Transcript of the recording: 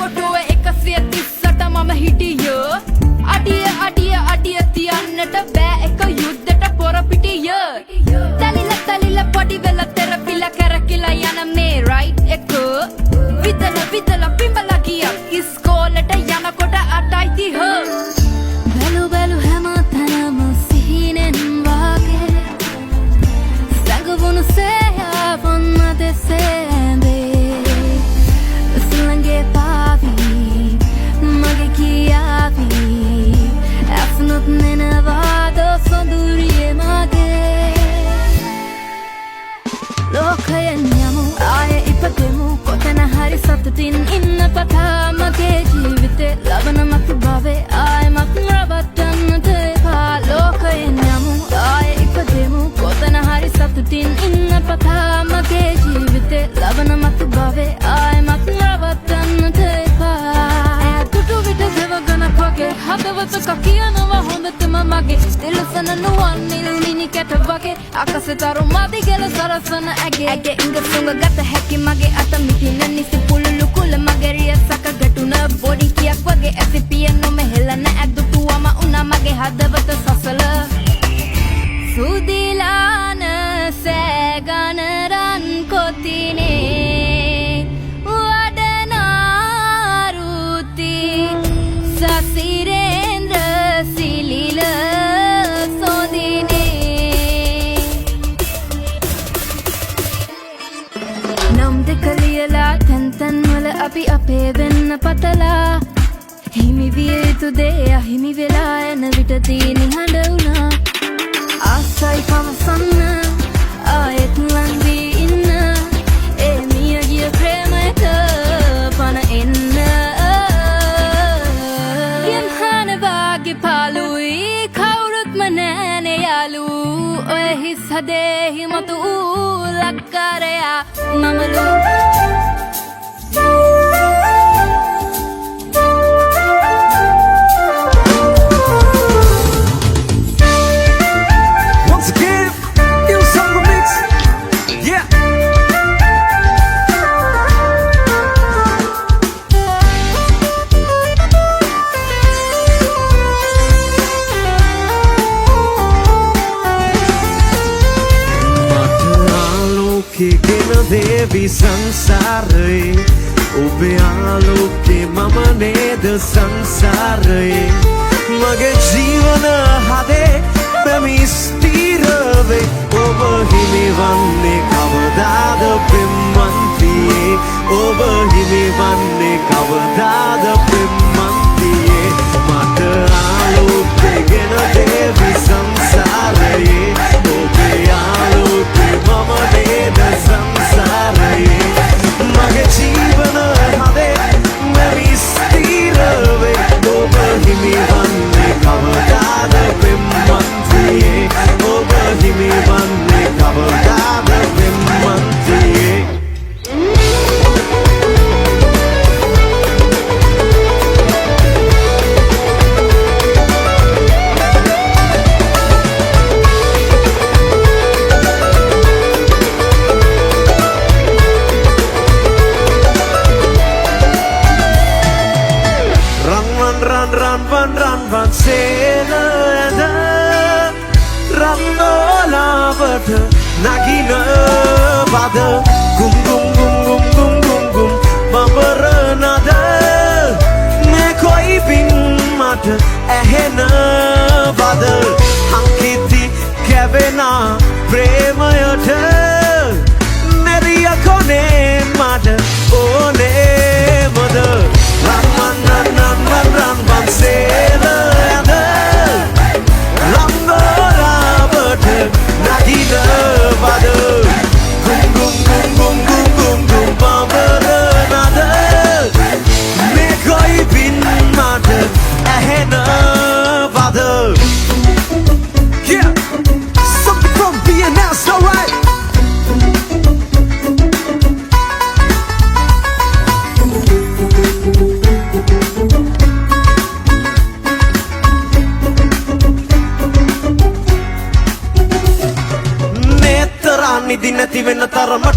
කොටුව 130ට මම හිටියෝ අඩිය තියන්නට බෑ එක යුද්ධට පොර පිටිය තලිල පොඩි වෙලා තෙරපිලා කරකිලා යන මේ රයිට් එක විදල පිඹලා ගියා ඉස්කෝලට යනකොට 8:30 බැලු හැමතැනම සිහිනෙන් වාගේ සැඟවුණු සෑයවන් මැදසේ ඇඳේ සුළඟේ පාවි මගේ කියාවි ඇසුනුත් නෙනවාද සොඳුරියේ මගේ ලෝකයෙන් යමු ආයේ ඉපදෙමු කොතැන හරි සතුටින් ඉන්න පතා මගේ ජීවිතේ ලබන මතු භවයේ ආයෙමත් රවට්ටන්නට එපා ලෝකයෙන් යමු ආයේ ඉපදෙමු කොතැන හරි සතුටින් ඉන්න පතා මගේ ජීවිතේ ලබන මතු භවයේ ආයෙමත් රවට්ටන්නට එපා තුටු විට දෙවගණක් වගේ හදවතක කියනවා හොඳටම මගේ තිලසන නුවන් නිල් මිනි කැට වගේ අකසතරු මදිගල සරසන ඇගේ ඉඟ සුඟ ගත හැකි මගේ අත මිටින නිසි පුළුළු කුල මගේ රියසක ගැටුන බොඩි කියක් වගේ ඇසි පියනො මෙහෙලන ඇදුටුවම උනා මගේ හදවත සසල සුදිලාන සෑගන රන් කොතිනේ වඩනාරුති සසිරේන්ද්‍ර සිලිල සොදිනේ නම් දෙක ලියලා තැන් වල අපි අපේ වෙන්න පතලා හිමි විය යුතු දේ අහිමි වෙලා එන විටදී නිහඬ වුණා ආසයි පවසන්න ආයෙත් ලං වී ඉන්න ඒ මිය ගිය ප්‍රේමයට පණ එන්න යම්හන වාගේ පාලුයි කවුරුත්ම නෑනේ යාලු ඔය හිස් හදේ මතු ලක්කාරයා මමලු देवी संसारे उबे आलोके मम नेद संसारे मगे जीवन हादे प्रेमी स्थिरवे ओबहिमि वन्ने कवदाद पिम्मन्तिये ओबहिमि वन्ने कवदाद पिम्मन्तिये मत आलोके गेन देवी संसारे उबे आलोके मम नेद संसारे मगे जीवन हादे मेरी स्थिरवे ओबहिमि वन्ने कवदाद पिम्मन्तिये ओबहिमि वन्ने कवदाद पिम्मन्तिये Run, sailor, Randolavata, Nagina, Bada, Gum, Gum, Gum, Gum, Gum, Gum, Gum, Babaranada, Nekoi Bing Mata, Ahena, Bada, Hankiti, Kavena, Premayata, Maria Kone, Mata, One, Mother, Run, sailor. Nagina Bada Gum Gum Gum Gum Gum Gum Gum Babaranada Nekoi Bin Mata Ahena Bada Yeah! Something from BNS, alright? නිදි නැති වෙන තරමට